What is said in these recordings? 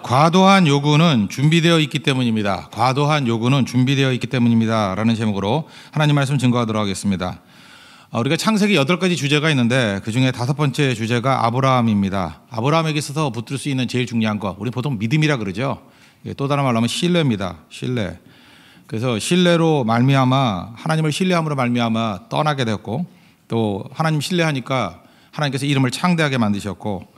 과도한 요구는 준비되어 있기 때문입니다. 과도한 요구는 준비되어 있기 때문입니다. 라는 제목으로 하나님 말씀 증거하도록 하겠습니다. 우리가 창세기 8가지 주제가 있는데 그중에 5번째 주제가 아브라함입니다. 아브라함에게 있어서 붙들 수 있는 제일 중요한 거, 우리 보통 믿음이라 그러죠. 또 다른 말로 하면 신뢰입니다. 신뢰. 그래서 신뢰로 말미암아, 하나님을 신뢰함으로 말미암아 떠나게 되었고, 또 하나님 신뢰하니까 하나님께서 이름을 창대하게 만드셨고,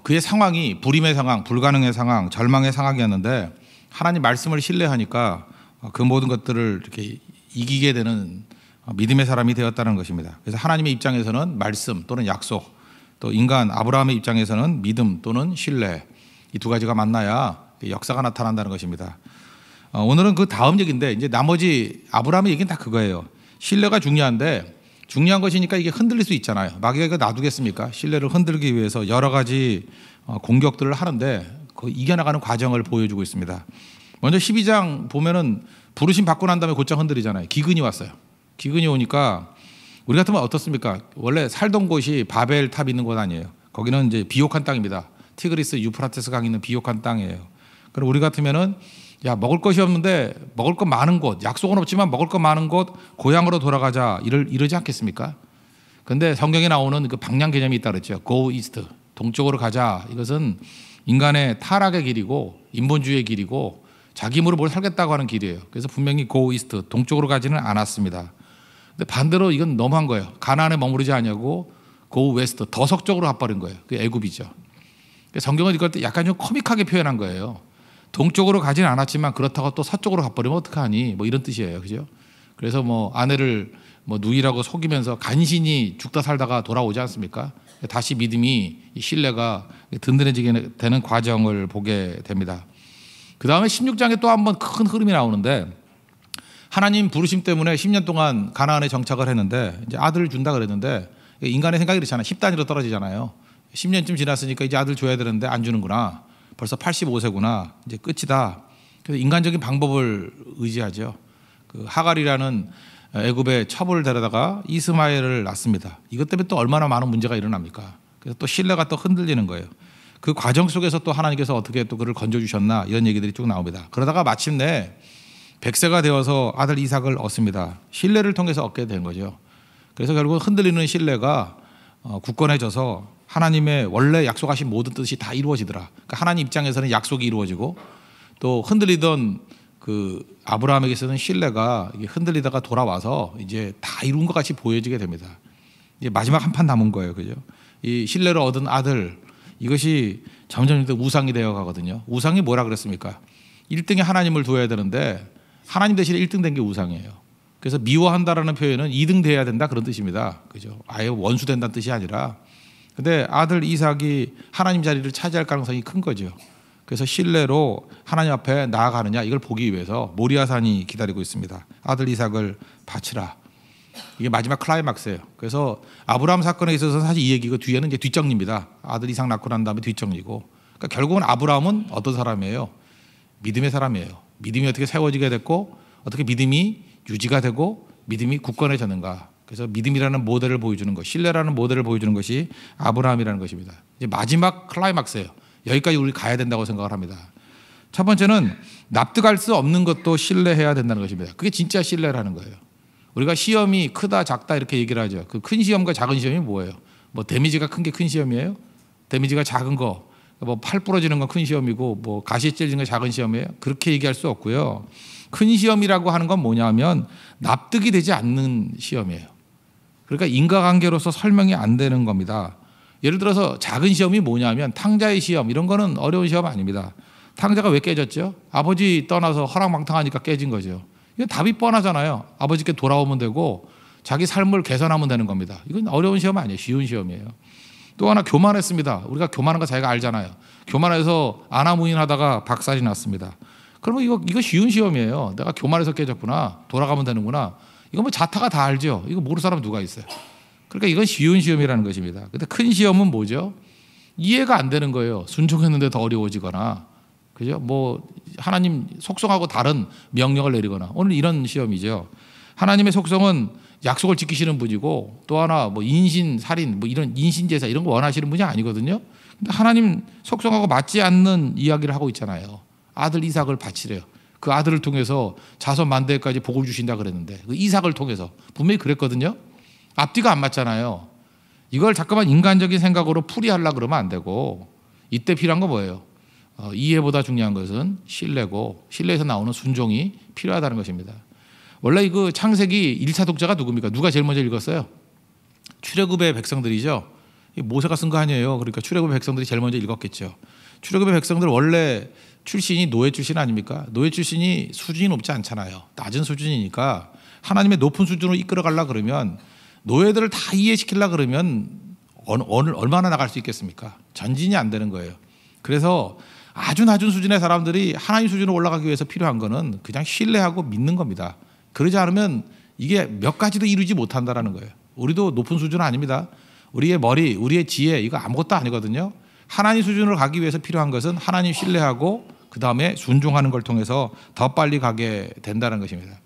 그의 상황이 불임의 상황, 불가능의 상황, 절망의 상황이었는데 하나님 말씀을 신뢰하니까 그 모든 것들을 이렇게 이기게 되는 믿음의 사람이 되었다는 것입니다. 그래서 하나님의 입장에서는 말씀 또는 약속, 또 인간 아브라함의 입장에서는 믿음 또는 신뢰, 이 두 가지가 만나야 역사가 나타난다는 것입니다. 오늘은 그 다음 얘기인데, 이제 나머지 아브라함의 얘기는 다 그거예요. 신뢰가 중요한데, 중요한 것이니까 이게 흔들릴 수 있잖아요. 마귀가 이거 놔두겠습니까? 신뢰를 흔들기 위해서 여러 가지 공격들을 하는데 그 이겨나가는 과정을 보여주고 있습니다. 먼저 12장 보면은 부르심 받고 난 다음에 곧장 흔들리잖아요. 기근이 왔어요. 기근이 오니까 우리 같으면 어떻습니까? 원래 살던 곳이 바벨 탑 있는 곳 아니에요. 거기는 이제 비옥한 땅입니다. 티그리스 유프라테스 강 있는 비옥한 땅이에요. 그럼 우리 같으면은 야, 먹을 것이 없는데 먹을 것 많은 곳, 약속은 없지만 먹을 것 많은 곳, 고향으로 돌아가자, 이러지 않겠습니까? 근데 성경에 나오는 그 방향 개념이 있다 그랬죠. Go east, 동쪽으로 가자. 이것은 인간의 타락의 길이고 인본주의의 길이고 자기 힘으로 뭘 살겠다고 하는 길이에요. 그래서 분명히 Go east, 동쪽으로 가지는 않았습니다. 근데 반대로 이건 너무한 거예요. 가나안에 머무르지 않냐고 Go west, 더 서쪽으로 가버린 거예요. 그게 애굽이죠. 성경은 이걸 약간 좀 코믹하게 표현한 거예요. 동쪽으로 가진 않았지만 그렇다고 또 서쪽으로 가버리면 어떡하니? 뭐 이런 뜻이에요. 그죠? 그래서 뭐 아내를 뭐 누이라고 속이면서 간신히 죽다 살다가 돌아오지 않습니까? 다시 믿음이, 신뢰가 든든해지게 되는 과정을 보게 됩니다. 그 다음에 16장에 또 한 번 큰 흐름이 나오는데, 하나님 부르심 때문에 10년 동안 가나안에 정착을 했는데 이제 아들을 준다 그랬는데, 인간의 생각이 그렇잖아요. 10단위로 떨어지잖아요. 10년쯤 지났으니까 이제 아들 줘야 되는데 안 주는구나. 벌써 85세구나. 이제 끝이다. 그래서 인간적인 방법을 의지하죠. 그 하갈이라는 애굽의 첩을 데려다가 이스마엘을 낳습니다. 이것 때문에 또 얼마나 많은 문제가 일어납니까? 그래서 또 신뢰가 또 흔들리는 거예요. 그 과정 속에서 또 하나님께서 어떻게 또 그를 건져주셨나, 이런 얘기들이 쭉 나옵니다. 그러다가 마침내 100세가 되어서 아들 이삭을 얻습니다. 신뢰를 통해서 얻게 된 거죠. 그래서 결국 흔들리는 신뢰가 굳건해져서 하나님의 원래 약속하신 모든 뜻이 다 이루어지더라. 그러니까 하나님 입장에서는 약속이 이루어지고, 또 흔들리던 그 아브라함에게 있어서는 신뢰가 흔들리다가 돌아와서 이제 다 이룬 것 같이 보여지게 됩니다. 이제 마지막 한 판 남은 거예요. 그죠? 이 신뢰를 얻은 아들, 이것이 점점 우상이 되어 가거든요. 우상이 뭐라 그랬습니까? 1등에 하나님을 두어야 되는데 하나님 대신에 1등 된 게 우상이에요. 그래서 미워한다라는 표현은 2등 돼야 된다, 그런 뜻입니다. 그죠? 아예 원수 된다는 뜻이 아니라. 근데 아들 이삭이 하나님 자리를 차지할 가능성이 큰 거죠. 그래서 신뢰로 하나님 앞에 나아가느냐, 이걸 보기 위해서 모리아산이 기다리고 있습니다. 아들 이삭을 바치라. 이게 마지막 클라이막스예요. 그래서 아브라함 사건에 있어서는 사실 이 얘기가 뒤에는 이제 뒷정리입니다. 아들 이삭 낳고 난 다음에 뒷정리고. 그러니까 결국은 아브라함은 어떤 사람이에요? 믿음의 사람이에요. 믿음이 어떻게 세워지게 됐고, 어떻게 믿음이 유지가 되고, 믿음이 굳건해졌는가. 그래서 믿음이라는 모델을 보여주는 것, 신뢰라는 모델을 보여주는 것이 아브라함이라는 것입니다. 이제 마지막 클라이막스예요. 여기까지 우리 가야 된다고 생각을 합니다. 첫 번째는 납득할 수 없는 것도 신뢰해야 된다는 것입니다. 그게 진짜 신뢰라는 거예요. 우리가 시험이 크다 작다 이렇게 얘기를 하죠. 그 큰 시험과 작은 시험이 뭐예요? 뭐 데미지가 큰 게 큰 시험이에요? 데미지가 작은 거, 뭐 팔 부러지는 건 큰 시험이고, 뭐 가시 찔리는 건 작은 시험이에요? 그렇게 얘기할 수 없고요. 큰 시험이라고 하는 건 뭐냐면 납득이 되지 않는 시험이에요. 그러니까 인과관계로서 설명이 안 되는 겁니다. 예를 들어서 작은 시험이 뭐냐면 탕자의 시험, 이런 거는 어려운 시험 아닙니다. 탕자가 왜 깨졌죠? 아버지 떠나서 허랑방탕하니까 깨진 거죠. 이건 답이 뻔하잖아요. 아버지께 돌아오면 되고 자기 삶을 개선하면 되는 겁니다. 이건 어려운 시험 아니에요. 쉬운 시험이에요. 또 하나, 교만했습니다. 우리가 교만한 거 자기가 알잖아요. 교만해서 아나무인하다가 박살이 났습니다. 그러면 이거 쉬운 시험이에요. 내가 교만해서 깨졌구나, 돌아가면 되는구나. 이거 뭐 자타가 다 알죠. 이거 모르는 사람 누가 있어요. 그러니까 이건 쉬운 시험이라는 것입니다. 근데 큰 시험은 뭐죠? 이해가 안 되는 거예요. 순종했는데 더 어려워지거나, 그죠? 뭐 하나님 속성하고 다른 명령을 내리거나, 오늘 이런 시험이죠. 하나님의 속성은 약속을 지키시는 분이고, 또 하나 뭐 인신, 살인, 뭐 이런 인신제사 이런 거 원하시는 분이 아니거든요. 근데 하나님 속성하고 맞지 않는 이야기를 하고 있잖아요. 아들 이삭을 바치래요. 그 아들을 통해서 자손 만대까지 복을 주신다 그랬는데 그 이삭을 통해서 분명히 그랬거든요. 앞뒤가 안 맞잖아요. 이걸 자꾸만 인간적인 생각으로 풀이하려고 그러면 안 되고, 이때 필요한 건 뭐예요? 이해보다 중요한 것은 신뢰고, 신뢰에서 나오는 순종이 필요하다는 것입니다. 원래 그 창세기 1차 독자가 누굽니까? 누가 제일 먼저 읽었어요? 출애굽의 백성들이죠. 모세가 쓴 거 아니에요. 그러니까 출애굽의 백성들이 제일 먼저 읽었겠죠. 출애굽의 백성들 원래 출신이 노예 출신 아닙니까? 노예 출신이 수준이 높지 않잖아요. 낮은 수준이니까 하나님의 높은 수준으로 이끌어 가려고 그러면, 노예들을 다 이해시키려고 그러면 얼마나 나갈 수 있겠습니까? 전진이 안 되는 거예요. 그래서 아주 낮은 수준의 사람들이 하나님 수준으로 올라가기 위해서 필요한 거는 그냥 신뢰하고 믿는 겁니다. 그러지 않으면 이게 몇 가지도 이루지 못한다는 거예요. 우리도 높은 수준은 아닙니다. 우리의 머리, 우리의 지혜, 이거 아무것도 아니거든요. 하나님 수준으로 가기 위해서 필요한 것은 하나님 신뢰하고 그 다음에 순종하는 걸 통해서 더 빨리 가게 된다는 것입니다.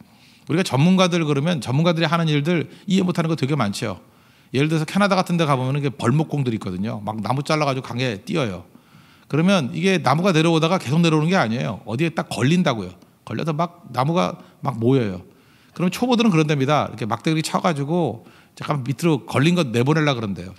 우리가 전문가들 그러면 전문가들이 하는 일들 이해 못하는 거 되게 많죠. 예를 들어서 캐나다 같은 데 가보면 벌목공들이 있거든요. 막 나무 잘라가지고 강에 띄어요. 그러면 이게 나무가 내려오다가 계속 내려오는 게 아니에요. 어디에 딱 걸린다고요. 걸려서 막 나무가 막 모여요. 그럼 초보들은 그런답니다. 이렇게 막대기 쳐가지고 잠깐 밑으로 걸린 거 내보내려고 그런대요.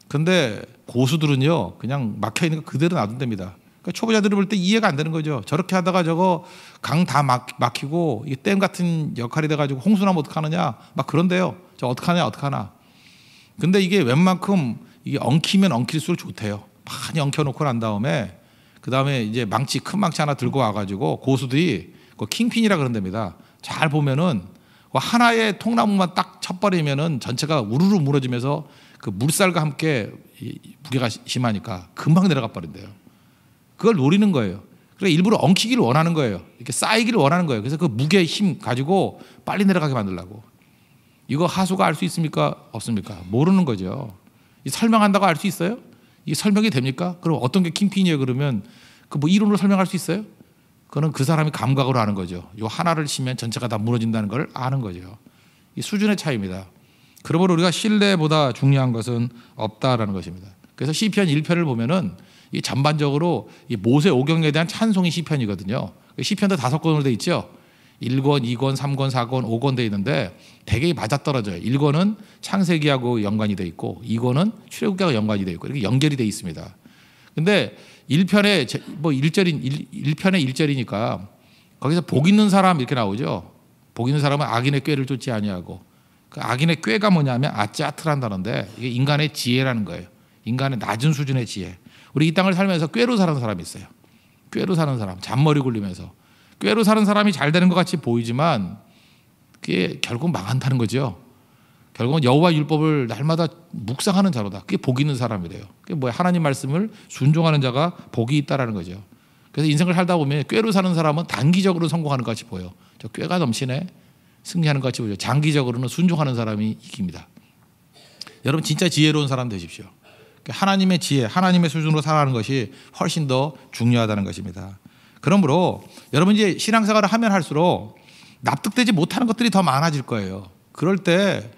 근데 고수들은요, 그냥 막혀있는 거 그대로 놔둔답니다. 그러니까 초보자들이 볼 때 이해가 안 되는 거죠. 저렇게 하다가 저거 강 다 막히고 이 댐 같은 역할이 돼가지고 홍수나면 어떡하느냐, 막 그런데요. 저 어떡하나. 근데 이게 웬만큼 이게 엉키면 엉킬수록 좋대요. 많이 엉켜놓고 난 다음에 그 다음에 이제 큰 망치 하나 들고 와가지고 고수들이 그 킹핀이라 그런답니다. 잘 보면은 하나의 통나무만 딱 쳐버리면은 전체가 우르르 무너지면서 그 물살과 함께 무게가 심하니까 금방 내려가 버린대요. 그걸 노리는 거예요. 그래서 일부러 엉키기를 원하는 거예요. 이렇게 쌓이기를 원하는 거예요. 그래서 그 무게의 힘 가지고 빨리 내려가게 만들려고. 이거 하수가 알 수 있습니까? 없습니까? 모르는 거죠. 설명한다고 알 수 있어요? 이게 설명이 됩니까? 그럼 어떤 게 킹핀이에요? 그러면 그 뭐 이론으로 설명할 수 있어요? 그거는 그 사람이 감각으로 아는 거죠. 요 하나를 치면 전체가 다 무너진다는 걸 아는 거죠. 이 수준의 차이입니다. 그러므로 우리가 신뢰보다 중요한 것은 없다라는 것입니다. 그래서 시편 1편을 보면은 이 전반적으로 이 모세 오경에 대한 찬송이 시편이거든요. 시편도 5권으로 돼 있죠. 1권, 2권, 3권, 4권, 5권 돼 있는데 되게 맞아떨어져요. 1권은 창세기하고 연관이 돼 있고 2권은 출애굽기하고 연관이 돼 있고 이렇게 연결이 돼 있습니다. 근데 1편에 뭐 1편의 1절이니까 거기서 복 있는 사람 이렇게 나오죠. 복 있는 사람은 악인의 꾀를 쫓지 아니하고, 그 악인의 꾀가 뭐냐면 아짜트란 단어인데 이게 인간의 지혜라는 거예요. 인간의 낮은 수준의 지혜. 우리 이 땅을 살면서 꾀로 사는 사람이 있어요. 꾀로 사는 사람, 잔머리 굴리면서 꾀로 사는 사람이 잘 되는 것 같이 보이지만 그게 결국 망한다는 거죠. 결국은 여호와 율법을 날마다 묵상하는 자로다. 그게 복 있는 사람이래요. 그게 뭐야? 하나님 말씀을 순종하는 자가 복이 있다라는 거죠. 그래서 인생을 살다 보면 꾀로 사는 사람은 단기적으로 성공하는 것 같이 보여. 저 꾀가 넘치네. 승리하는 것 같이 보죠. 장기적으로는 순종하는 사람이 이깁니다. 여러분 진짜 지혜로운 사람 되십시오. 하나님의 지혜, 하나님의 수준으로 살아가는 것이 훨씬 더 중요하다는 것입니다. 그러므로 여러분 이제 신앙생활을 하면 할수록 납득되지 못하는 것들이 더 많아질 거예요. 그럴 때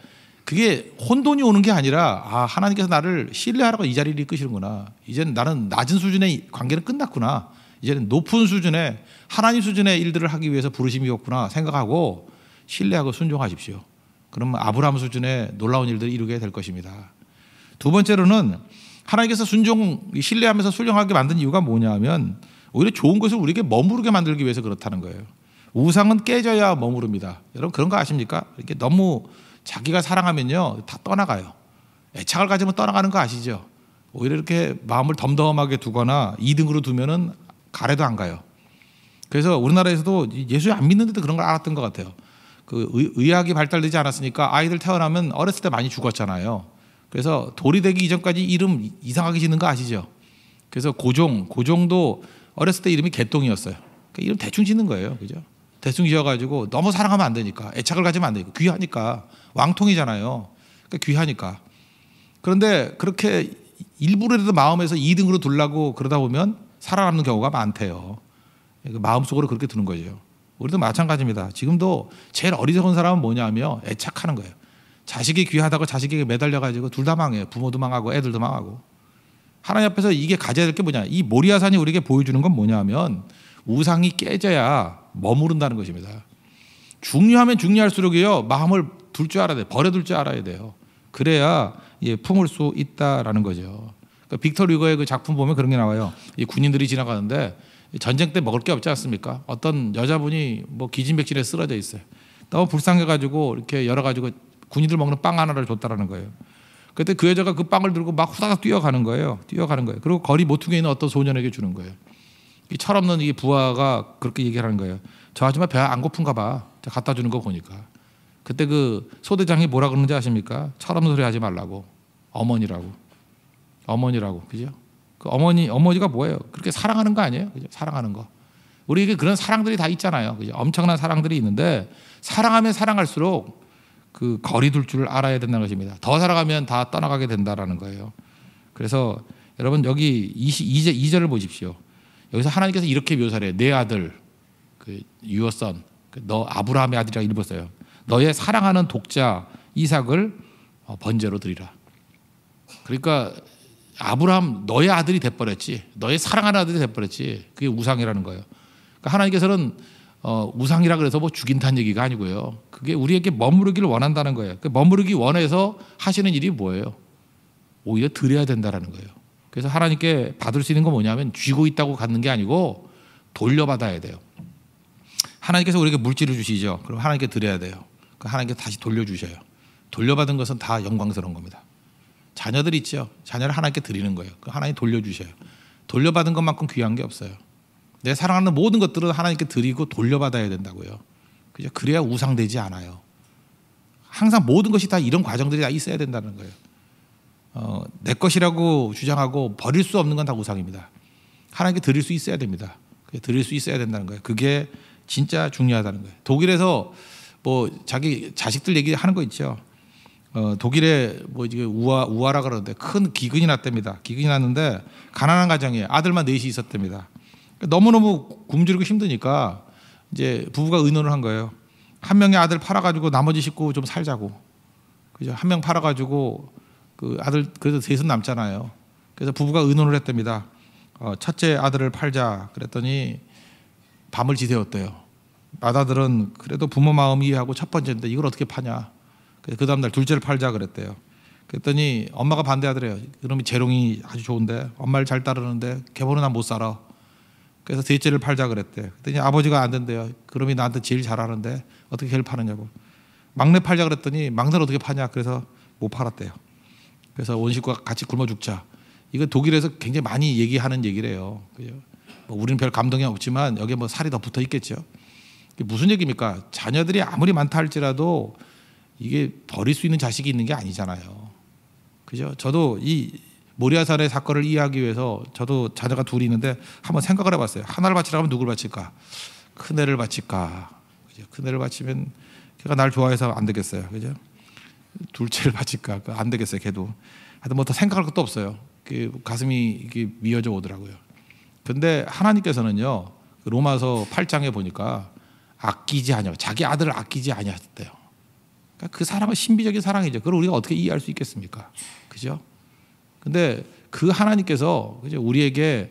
그게 혼돈이 오는 게 아니라 하나님께서 나를 신뢰하라고 이 자리를 이끄시는구나. 이제는 나는 낮은 수준의 관계는 끝났구나. 이제는 높은 수준의 하나님 수준의 일들을 하기 위해서 부르심이 없구나 생각하고 신뢰하고 순종하십시오. 그러면 아브라함 수준의 놀라운 일들을 이루게 될 것입니다. 두 번째로는 하나님께서 신뢰하면서 순종하게 만든 이유가 뭐냐면 오히려 좋은 것을 우리에게 머무르게 만들기 위해서 그렇다는 거예요. 우상은 깨져야 머무릅니다. 여러분 그런 거 아십니까? 이렇게 너무 자기가 사랑하면요 다 떠나가요. 애착을 가지면 떠나가는 거 아시죠? 오히려 이렇게 마음을 덤덤하게 두거나 2등으로 두면은 가래도 안 가요. 그래서 우리나라에서도 예수 안 믿는데도 그런 걸 알았던 것 같아요. 그 의학이 발달되지 않았으니까 아이들 태어나면 어렸을 때 많이 죽었잖아요. 그래서 돌이 되기 이전까지 이름 이상하게 짓는 거 아시죠? 그래서 고종도 어렸을 때 이름이 개똥이었어요. 그러니까 이름 대충 짓는 거예요, 그죠? 대충 지어가지고 너무 사랑하면 안 되니까, 애착을 가지면 안 되니까, 귀하니까, 왕통이잖아요. 그러니까 귀하니까. 그런데 그렇게 일부러라도 마음에서 2등으로 두려고 그러다 보면 살아남는 경우가 많대요. 마음속으로 그렇게 두는 거죠. 우리도 마찬가지입니다. 지금도 제일 어리석은 사람은 뭐냐면 애착하는 거예요. 자식이 귀하다고 자식에게 매달려가지고 둘 다 망해요. 부모도 망하고 애들도 망하고. 하나님 앞에서 이게 가져야 될 게 뭐냐? 이 모리아산이 우리에게 보여주는 건 뭐냐면 우상이 깨져야 머무른다는 것입니다. 중요하면 중요할수록이요 마음을 둘 줄 알아야 돼. 버려둘 줄 알아야 돼요. 그래야 품을 수 있다라는 거죠. 그러니까 빅터 류거의 그 작품 보면 그런 게 나와요. 이 군인들이 지나가는데 전쟁 때 먹을 게 없지 않습니까? 어떤 여자분이 뭐 기진맥진에 쓰러져 있어요. 너무 불쌍해가지고 이렇게 열어가지고 군인들 먹는 빵 하나를 줬다라는 거예요. 그때 그 여자가 그 빵을 들고 막 후다닥 뛰어가는 거예요. 그리고 거리 모퉁이에 있는 어떤 소년에게 주는 거예요. 이 철없는 이 부하가 그렇게 얘기하는 거예요. 저 아줌마 배 안 고픈가 봐. 갖다 주는 거 보니까. 그때 그 소대장이 뭐라 그러는지 아십니까? 철없는 소리 하지 말라고. 어머니라고, 그죠? 그 어머니가 뭐예요? 그렇게 사랑하는 거 아니에요? 그죠? 사랑하는 거. 우리에게 그런 사랑들이 다 있잖아요. 그죠? 엄청난 사랑들이 있는데 사랑하면 사랑할수록 그 거리 둘 줄을 알아야 된다는 것입니다. 더 살아가면 다 떠나가게 된다라는 거예요. 그래서 여러분 여기 2절을 보십시오. 여기서 하나님께서 이렇게 묘사를 해요. 내 아들, 그 your son, 너 아브라함의 아들이라고 읽었어요. 너의 사랑하는 독자 이삭을 번제로 드리라. 그러니까 아브라함 너의 아들이 돼버렸지. 너의 사랑하는 아들이 돼버렸지. 그게 우상이라는 거예요. 그러니까 하나님께서는 우상이라 그래서 뭐 죽인다는 얘기가 아니고요. 그게 우리에게 머무르기를 원한다는 거예요. 그 머무르기 원해서 하시는 일이 뭐예요? 오히려 드려야 된다라는 거예요. 그래서 하나님께 받을 수 있는 건 뭐냐면 쥐고 있다고 갖는 게 아니고 돌려받아야 돼요. 하나님께서 우리에게 물질을 주시죠. 그럼 하나님께 드려야 돼요. 하나님께 다시 돌려주셔요. 돌려받은 것은 다 영광스러운 겁니다. 자녀들 있죠. 자녀를 하나님께 드리는 거예요. 하나님 돌려주셔요. 돌려받은 것만큼 귀한 게 없어요. 내 사랑하는 모든 것들은 하나님께 드리고 돌려받아야 된다고요. 그죠? 그래야 우상되지 않아요. 항상 모든 것이 다 이런 과정들이 다 있어야 된다는 거예요. 내 것이라고 주장하고 버릴 수 없는 건 다 우상입니다. 하나님께 드릴 수 있어야 됩니다. 드릴 수 있어야 된다는 거예요. 그게 진짜 중요하다는 거예요. 독일에서 뭐 자기 자식들 얘기하는 거 있죠. 독일에 뭐 이게 우화라 그러는데 큰 기근이 났답니다. 기근이 났는데 가난한 가정이에요. 아들만 넷이 있었답니다. 너무너무 굶주리고 힘드니까 이제 부부가 의논을 한 거예요. 한 명의 아들 팔아가지고 나머지 식구 좀 살자고. 그죠? 한 명 팔아가지고 그 아들 그래도 셋은 남잖아요. 그래서 부부가 의논을 했답니다. 첫째 아들을 팔자 그랬더니 밤을 지새웠대요. 맏아들은 그래도 부모 마음 이해하고 첫 번째인데 이걸 어떻게 파냐. 그 다음날 둘째를 팔자 그랬대요. 그랬더니 엄마가 반대하더래요. 그러면 재롱이 아주 좋은데 엄마를 잘 따르는데 걔보는 난 못 살아. 그래서 셋째를 팔자 그랬대. 그랬더니 아버지가 안 된대요. 그러면 나한테 제일 잘하는데 어떻게 걔를 파느냐고. 막내 팔자 그랬더니 막내를 어떻게 파냐. 그래서 못 팔았대요. 그래서 온 식구가 같이 굶어 죽자. 이거 독일에서 굉장히 많이 얘기하는 얘기래요. 뭐 우리는 별 감동이 없지만 여기에 뭐 살이 더 붙어 있겠죠. 이게 무슨 얘기입니까? 자녀들이 아무리 많다 할지라도 이게 버릴 수 있는 자식이 있는 게 아니잖아요. 그죠? 저도 이 모리아산의 사건을 이해하기 위해서 저도 자녀가 둘이 있는데 한번 생각을 해봤어요. 하나를 바치라면 누굴 바칠까? 큰애를 바칠까? 그죠? 큰애를 바치면 걔가 날 좋아해서 안 되겠어요. 그죠? 둘째를 바칠까? 안 되겠어요. 걔도. 하여튼 뭐 더 생각할 것도 없어요. 가슴이 이게 미어져 오더라고요. 근데 하나님께서는요. 로마서 8장에 보니까 아끼지 아니하고 자기 아들을 아끼지 아니하셨대요. 그러니까 그 사랑은 신비적인 사랑이죠. 그걸 우리가 어떻게 이해할 수 있겠습니까? 그죠? 근데 그 하나님께서 그죠? 우리에게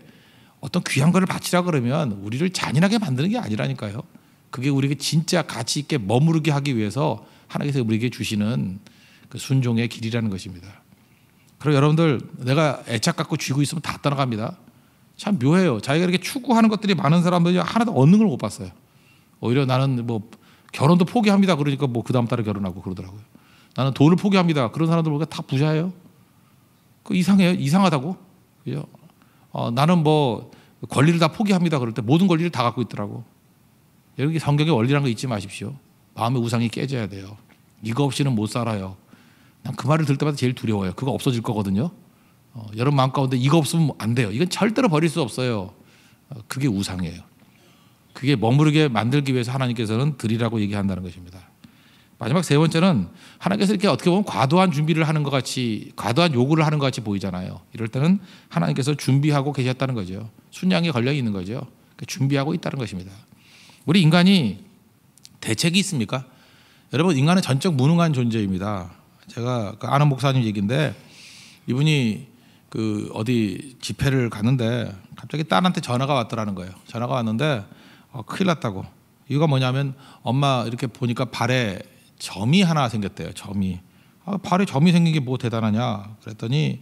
어떤 귀한 것을 바치라 그러면 우리를 잔인하게 만드는 게 아니라니까요. 그게 우리에게 진짜 가치 있게 머무르게 하기 위해서 하나님께서 우리에게 주시는 그 순종의 길이라는 것입니다. 그리고 여러분들 내가 애착 갖고 쥐고 있으면 다 떠나갑니다. 참 묘해요. 자기가 이렇게 추구하는 것들이 많은 사람들이 하나도 얻는 걸 못 봤어요. 오히려 나는 뭐 결혼도 포기합니다. 그러니까 뭐 그 다음 달에 결혼하고 그러더라고요. 나는 돈을 포기합니다. 그런 사람들 보니까 다 부자예요. 그 이상해요. 이상하다고. 그죠? 나는 뭐 권리를 다 포기합니다. 그럴 때 모든 권리를 다 갖고 있더라고. 여기 성경에 원리라는 거 잊지 마십시오. 마음의 우상이 깨져야 돼요. 이거 없이는 못 살아요. 난 그 말을 들을 때마다 제일 두려워요. 그거 없어질 거거든요. 여러분 마음 가운데 이거 없으면 안 돼요. 이건 절대로 버릴 수 없어요. 그게 우상이에요. 그게 머무르게 만들기 위해서 하나님께서는 드리라고 얘기한다는 것입니다. 마지막 세 번째는 하나님께서 이렇게 어떻게 보면 과도한 준비를 하는 것 같이, 과도한 요구를 하는 것 같이 보이잖아요. 이럴 때는 하나님께서 준비하고 계셨다는 거죠. 순양이 걸려 있는 거죠. 준비하고 있다는 것입니다. 우리 인간이 대책이 있습니까? 여러분 인간은 전적 무능한 존재입니다. 제가 아는 목사님 얘기인데 이분이 그 어디 집회를 갔는데 갑자기 딸한테 전화가 왔더라는 거예요. 전화가 왔는데 큰일 났다고. 이유가 뭐냐면 엄마 이렇게 보니까 발에 점이 하나 생겼대요. 점이. 발에 점이 생긴 게 뭐 대단하냐. 그랬더니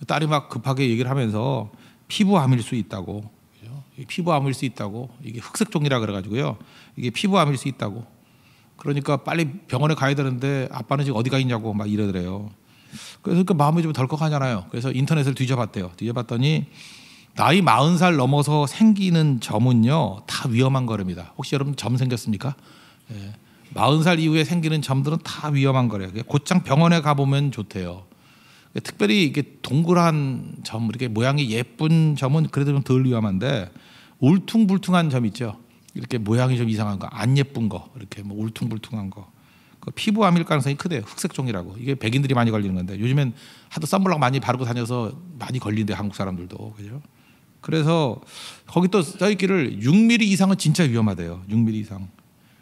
딸이 막 급하게 얘기를 하면서 피부암일 수 있다고. 피부암일 수 있다고. 이게 흑색종이라 그래가지고요. 이게 피부암일 수 있다고. 그러니까 빨리 병원에 가야 되는데 아빠는 지금 어디 가 있냐고 막 이러더래요. 그래서 그 마음이 좀 덜컥하잖아요. 그래서 인터넷을 뒤져봤대요. 뒤져봤더니 나이 40살 넘어서 생기는 점은요 다 위험한 거랍니다. 혹시 여러분 점 생겼습니까? 40살 이후에 생기는 점들은 다 위험한 거래요. 곧장 병원에 가보면 좋대요. 특별히 이게 동그란 점, 이렇게 모양이 예쁜 점은 그래도 좀 덜 위험한데 울퉁불퉁한 점 있죠. 이렇게 모양이 좀 이상한 거, 안 예쁜 거, 이렇게 뭐 울퉁불퉁한 거. 그 피부암일 가능성이 크대요. 흑색종이라고. 이게 백인들이 많이 걸리는 건데 요즘엔 하도 선블럭 많이 바르고 다녀서 많이 걸린대 한국 사람들도. 그죠? 그래서 거기 또 써있기를 6mm 이상은 진짜 위험하대요. 6mm 이상.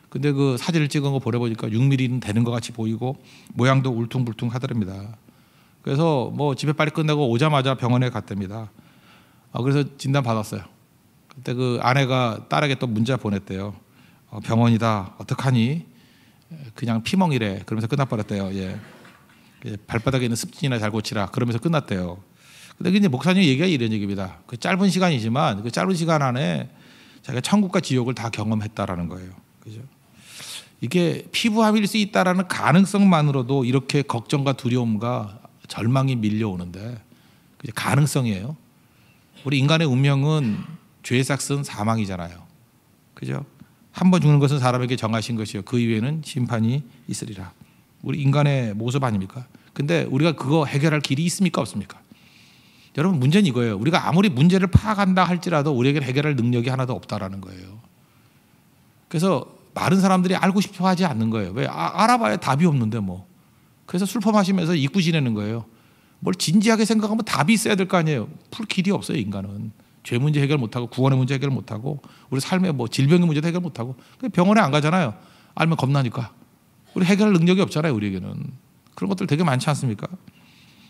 근데 그 사진을 찍은 거 보내보니까 6mm는 되는 것 같이 보이고 모양도 울퉁불퉁하더랍니다. 그래서 뭐 집에 빨리 끝내고 오자마자 병원에 갔답니다. 그래서 진단 받았어요. 그때 그 아내가 딸에게 또 문자 보냈대요. 병원이다. 어떡하니? 그냥 피멍이래. 그러면서 끝나버렸대요. 예. 발바닥에 있는 습진이나 잘 고치라. 그러면서 끝났대요. 근데 이제 목사님 얘기가 이런 얘기입니다. 그 짧은 시간이지만 그 짧은 시간 안에 자기가 천국과 지옥을 다 경험했다라는 거예요. 그죠? 이게 피부암일 수 있다라는 가능성만으로도 이렇게 걱정과 두려움과 절망이 밀려오는데 그게 가능성이에요. 우리 인간의 운명은 죄의 삭은 사망이잖아요. 그죠? 한 번 죽는 것은 사람에게 정하신 것이요 그 이후에는 심판이 있으리라. 우리 인간의 모습 아닙니까? 근데 우리가 그거 해결할 길이 있습니까? 없습니까? 여러분 문제는 이거예요. 우리가 아무리 문제를 파악한다 할지라도 우리에게 해결할 능력이 하나도 없다라는 거예요. 그래서 많은 사람들이 알고 싶어 하지 않는 거예요. 왜? 알아봐야 답이 없는데 뭐. 그래서 술퍼 마시면서 잊고 지내는 거예요. 뭘 진지하게 생각하면 답이 있어야 될 거 아니에요. 풀 길이 없어요, 인간은. 죄 문제 해결 못하고 구원의 문제 해결 못하고 우리 삶의 뭐 질병의 문제도 해결 못하고 병원에 안 가잖아요. 알면 겁나니까. 우리 해결할 능력이 없잖아요, 우리에게는. 그런 것들 되게 많지 않습니까?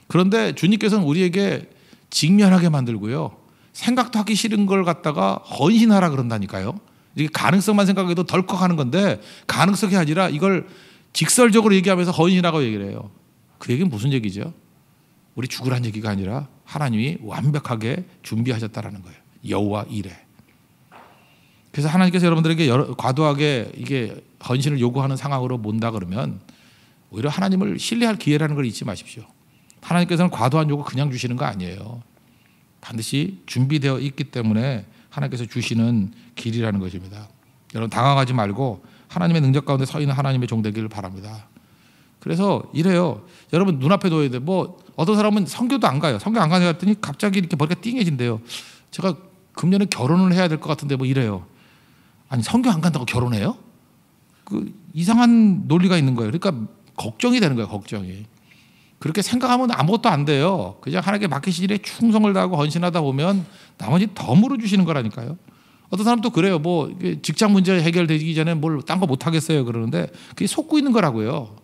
그런데 주님께서는 우리에게 직면하게 만들고요. 생각도 하기 싫은 걸 갖다가 헌신하라 그런다니까요. 이게 가능성만 생각해도 덜컥하는 건데 가능성이 아니라 이걸 직설적으로 얘기하면서 헌신하라고 얘기를 해요. 그 얘기는 무슨 얘기죠? 우리 죽으란 얘기가 아니라 하나님이 완벽하게 준비하셨다라는 거예요. 여호와 이레. 그래서 하나님께서 여러분들에게 과도하게 이게 헌신을 요구하는 상황으로 mon다 그러면 오히려 하나님을 신뢰할 기회라는 걸 잊지 마십시오. 하나님께서는 과도한 요구 그냥 주시는 거 아니에요. 반드시 준비되어 있기 때문에 하나님께서 주시는 길이라는 것입니다. 여러분 당황하지 말고 하나님의 능력 가운데 서 있는 하나님의 종 되기를 바랍니다. 그래서 이래요. 여러분 눈앞에 놓여야 돼. 뭐 어떤 사람은 선교도 안 가요. 선교 안 가서 갔더니 갑자기 이렇게 머리가 띵해진대요. 제가 금년에 결혼을 해야 될 것 같은데 뭐 이래요. 아니 선교 안 간다고 결혼해요? 그 이상한 논리가 있는 거예요. 그러니까 걱정이 되는 거예요. 걱정이. 그렇게 생각하면 아무것도 안 돼요. 그냥 하나님께 맡기신 일에 충성을 다하고 헌신하다 보면 나머지 덤으로 주시는 거라니까요. 어떤 사람도 그래요. 뭐 직장 문제 해결되기 전에 뭘 딴 거 못 하겠어요. 그러는데 그게 속고 있는 거라고요.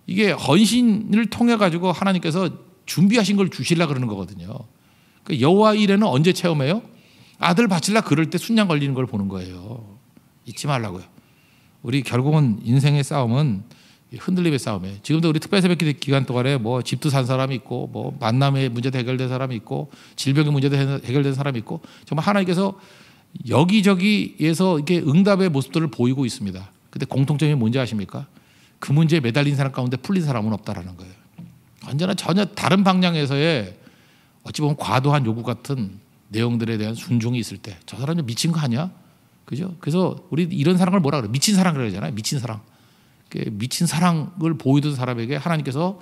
이게 헌신을 통해 가지고 하나님께서 준비하신 걸 주시려고 그러는 거거든요. 그러니까 여호와 이레는 언제 체험해요? 아들 바칠라 그럴 때 순양 걸리는 걸 보는 거예요. 잊지 말라고요. 우리 결국은 인생의 싸움은 흔들림의 싸움이에요. 지금도 우리 특별새벽 기간 동안에 뭐 집도 산 사람이 있고 뭐 만남의 문제도 해결된 사람이 있고 질병의 문제도 해결된 사람이 있고 정말 하나님께서 여기저기에서 이렇게 응답의 모습들을 보이고 있습니다. 근데 공통점이 뭔지 아십니까? 그 문제에 매달린 사람 가운데 풀린 사람은 없다라는 거예요. 언제나 전혀 다른 방향에서의 어찌 보면 과도한 요구 같은 내용들에 대한 순종이 있을 때 저 사람이 미친 거 아니야? 그죠? 그래서 우리 이런 사랑을 뭐라 그래? 미친 사랑 그러잖아요. 미친 사랑. 미친 사랑을 보이던 사람에게 하나님께서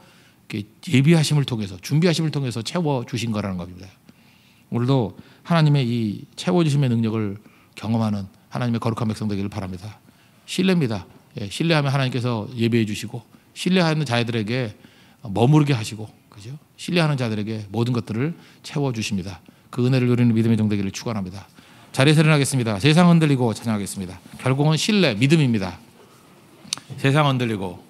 예비하심을 통해서 준비하심을 통해서 채워주신 거라는 겁니다. 오늘도 하나님의 이 채워주심의 능력을 경험하는 하나님의 거룩한 백성 되기를 바랍니다. 신뢰입니다. 신뢰하면 하나님께서 예배해 주시고 신뢰하는 자들에게 머무르게 하시고 그죠? 신뢰하는 자들에게 모든 것들을 채워주십니다. 그 은혜를 누리는 믿음의 종 되기를 축원합니다. 자리에서 일어나겠습니다. 세상 흔들리고 찬양하겠습니다. 결국은 신뢰, 믿음입니다. 세상 흔들리고